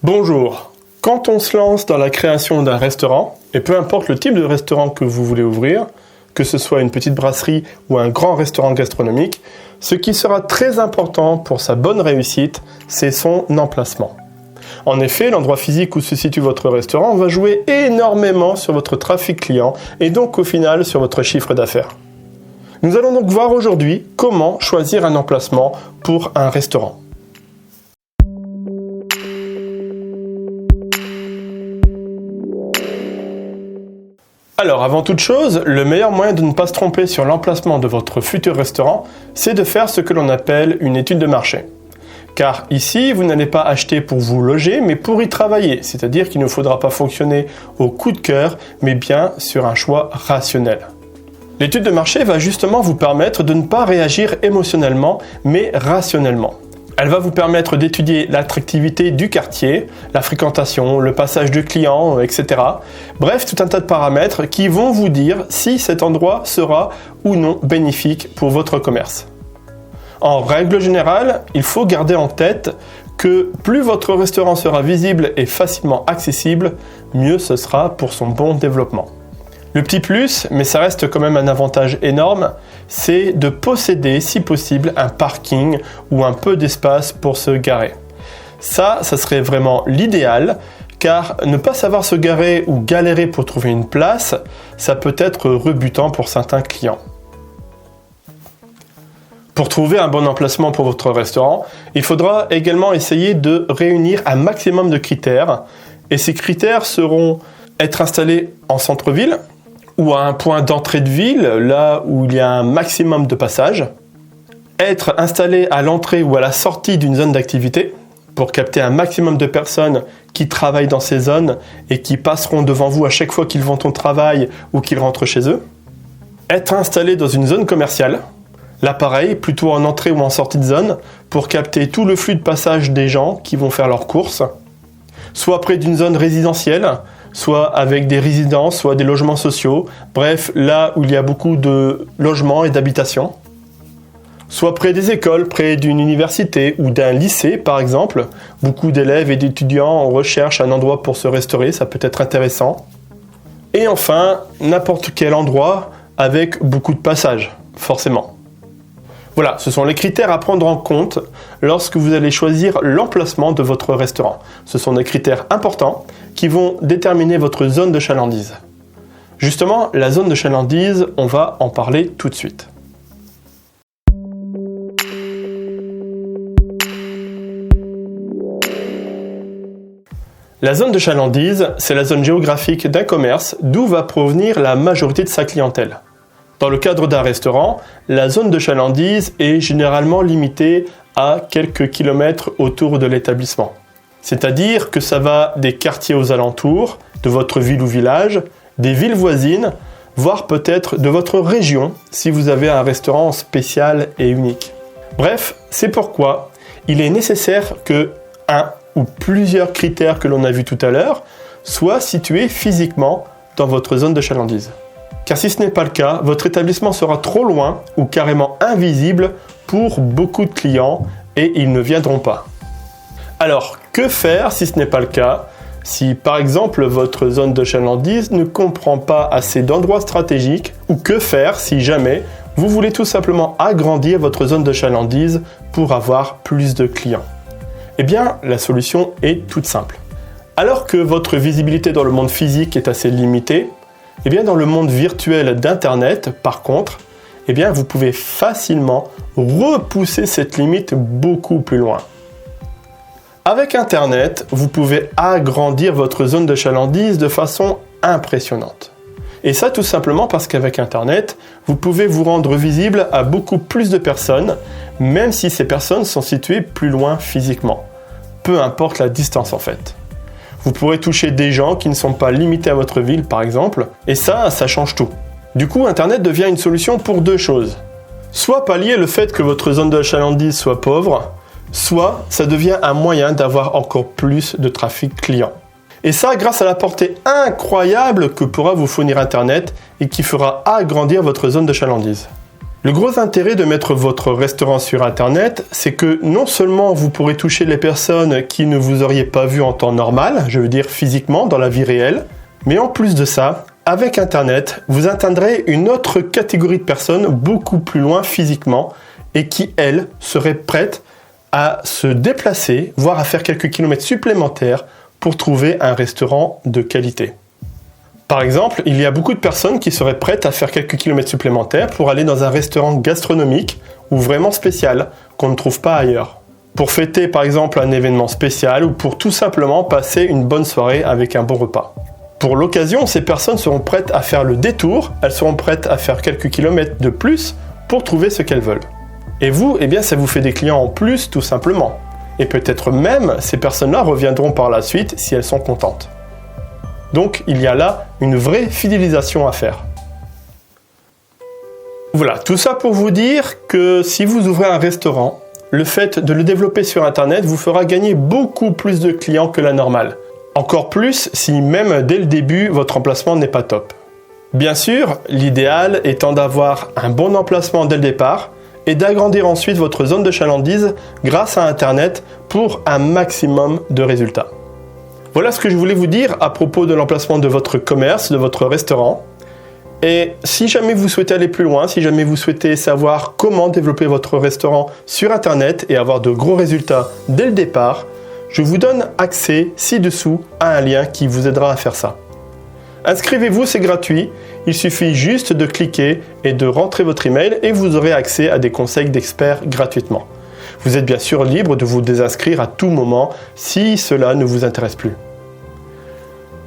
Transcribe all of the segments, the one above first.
Bonjour. Quand on se lance dans la création d'un restaurant, et peu importe le type de restaurant que vous voulez ouvrir, que ce soit une petite brasserie ou un grand restaurant gastronomique, ce qui sera très important pour sa bonne réussite, c'est son emplacement. En effet, l'endroit physique où se situe votre restaurant va jouer énormément sur votre trafic client et donc au final sur votre chiffre d'affaires. Nous allons donc voir aujourd'hui comment choisir un emplacement pour un restaurant. Alors, avant toute chose, le meilleur moyen de ne pas se tromper sur l'emplacement de votre futur restaurant, c'est de faire ce que l'on appelle une étude de marché. Car ici, vous n'allez pas acheter pour vous loger, mais pour y travailler, c'est-à-dire qu'il ne faudra pas fonctionner au coup de cœur, mais bien sur un choix rationnel. L'étude de marché va justement vous permettre de ne pas réagir émotionnellement, mais rationnellement. Elle va vous permettre d'étudier l'attractivité du quartier, la fréquentation, le passage de clients, etc. Bref, tout un tas de paramètres qui vont vous dire si cet endroit sera ou non bénéfique pour votre commerce. En règle générale, il faut garder en tête que plus votre restaurant sera visible et facilement accessible, mieux ce sera pour son bon développement. Le petit plus, mais ça reste quand même un avantage énorme, c'est de posséder, si possible, un parking ou un peu d'espace pour se garer. Ça serait vraiment l'idéal, car ne pas savoir se garer ou galérer pour trouver une place, ça peut être rebutant pour certains clients. Pour trouver un bon emplacement pour votre restaurant, il faudra également essayer de réunir un maximum de critères, et ces critères seront être installé en centre-ville, ou à un point d'entrée de ville, là où il y a un maximum de passages, être installé à l'entrée ou à la sortie d'une zone d'activité, pour capter un maximum de personnes qui travaillent dans ces zones et qui passeront devant vous à chaque fois qu'ils vont au travail ou qu'ils rentrent chez eux, être installé dans une zone commerciale, là pareil, plutôt en entrée ou en sortie de zone, pour capter tout le flux de passage des gens qui vont faire leurs courses, soit près d'une zone résidentielle, soit avec des résidences, soit des logements sociaux, bref, là où il y a beaucoup de logements et d'habitations. Soit près des écoles, près d'une université ou d'un lycée par exemple. Beaucoup d'élèves et d'étudiants recherchent un endroit pour se restaurer, ça peut être intéressant. Et enfin, n'importe quel endroit avec beaucoup de passages, forcément. Voilà, ce sont les critères à prendre en compte lorsque vous allez choisir l'emplacement de votre restaurant. Ce sont des critères importants qui vont déterminer votre zone de chalandise. Justement, la zone de chalandise, on va en parler tout de suite. La zone de chalandise, c'est la zone géographique d'un commerce d'où va provenir la majorité de sa clientèle. Dans le cadre d'un restaurant, la zone de chalandise est généralement limitée à quelques kilomètres autour de l'établissement. C'est-à-dire que ça va des quartiers aux alentours, de votre ville ou village, des villes voisines, voire peut-être de votre région si vous avez un restaurant spécial et unique. Bref, c'est pourquoi il est nécessaire que un ou plusieurs critères que l'on a vus tout à l'heure soient situés physiquement dans votre zone de chalandise. Car si ce n'est pas le cas, votre établissement sera trop loin ou carrément invisible pour beaucoup de clients et ils ne viendront pas. Alors, que faire si ce n'est pas le cas? Si par exemple votre zone de chalandise ne comprend pas assez d'endroits stratégiques, ou que faire si jamais vous voulez tout simplement agrandir votre zone de chalandise pour avoir plus de clients? Eh bien, la solution est toute simple. Alors que votre visibilité dans le monde physique est assez limitée, eh bien, dans le monde virtuel d'Internet, par contre, eh bien, vous pouvez facilement repousser cette limite beaucoup plus loin. Avec Internet, vous pouvez agrandir votre zone de chalandise de façon impressionnante. Et ça, tout simplement parce qu'avec Internet, vous pouvez vous rendre visible à beaucoup plus de personnes, même si ces personnes sont situées plus loin physiquement. Peu importe la distance en fait. Vous pourrez toucher des gens qui ne sont pas limités à votre ville, par exemple, et ça change tout. Du coup, Internet devient une solution pour deux choses. Soit pallier le fait que votre zone de chalandise soit pauvre, soit ça devient un moyen d'avoir encore plus de trafic client. Et ça grâce à la portée incroyable que pourra vous fournir Internet et qui fera agrandir votre zone de chalandise. Le gros intérêt de mettre votre restaurant sur Internet, c'est que non seulement vous pourrez toucher les personnes qui ne vous auriez pas vues en temps normal, je veux dire physiquement, dans la vie réelle, mais en plus de ça, avec Internet, vous atteindrez une autre catégorie de personnes beaucoup plus loin physiquement et qui, elles, seraient prêtes à se déplacer, voire à faire quelques kilomètres supplémentaires pour trouver un restaurant de qualité. Par exemple, il y a beaucoup de personnes qui seraient prêtes à faire quelques kilomètres supplémentaires pour aller dans un restaurant gastronomique ou vraiment spécial qu'on ne trouve pas ailleurs. Pour fêter par exemple un événement spécial ou pour tout simplement passer une bonne soirée avec un bon repas. Pour l'occasion, ces personnes seront prêtes à faire le détour, elles seront prêtes à faire quelques kilomètres de plus pour trouver ce qu'elles veulent. Et vous, eh bien ça vous fait des clients en plus tout simplement. Et peut-être même ces personnes-là reviendront par la suite si elles sont contentes. Donc il y a là une vraie fidélisation à faire. Voilà, tout ça pour vous dire que si vous ouvrez un restaurant, le fait de le développer sur Internet vous fera gagner beaucoup plus de clients que la normale. Encore plus si même dès le début votre emplacement n'est pas top. Bien sûr, l'idéal étant d'avoir un bon emplacement dès le départ et d'agrandir ensuite votre zone de chalandise grâce à Internet pour un maximum de résultats. Voilà ce que je voulais vous dire à propos de l'emplacement de votre commerce, de votre restaurant. Et si jamais vous souhaitez aller plus loin, si jamais vous souhaitez savoir comment développer votre restaurant sur Internet et avoir de gros résultats dès le départ, je vous donne accès ci-dessous à un lien qui vous aidera à faire ça. Inscrivez-vous, c'est gratuit. Il suffit juste de cliquer et de rentrer votre email et vous aurez accès à des conseils d'experts gratuitement. Vous êtes bien sûr libre de vous désinscrire à tout moment si cela ne vous intéresse plus.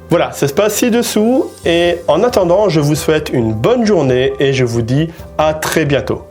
Voilà, ça se passe ci-dessous et en attendant, je vous souhaite une bonne journée et je vous dis à très bientôt.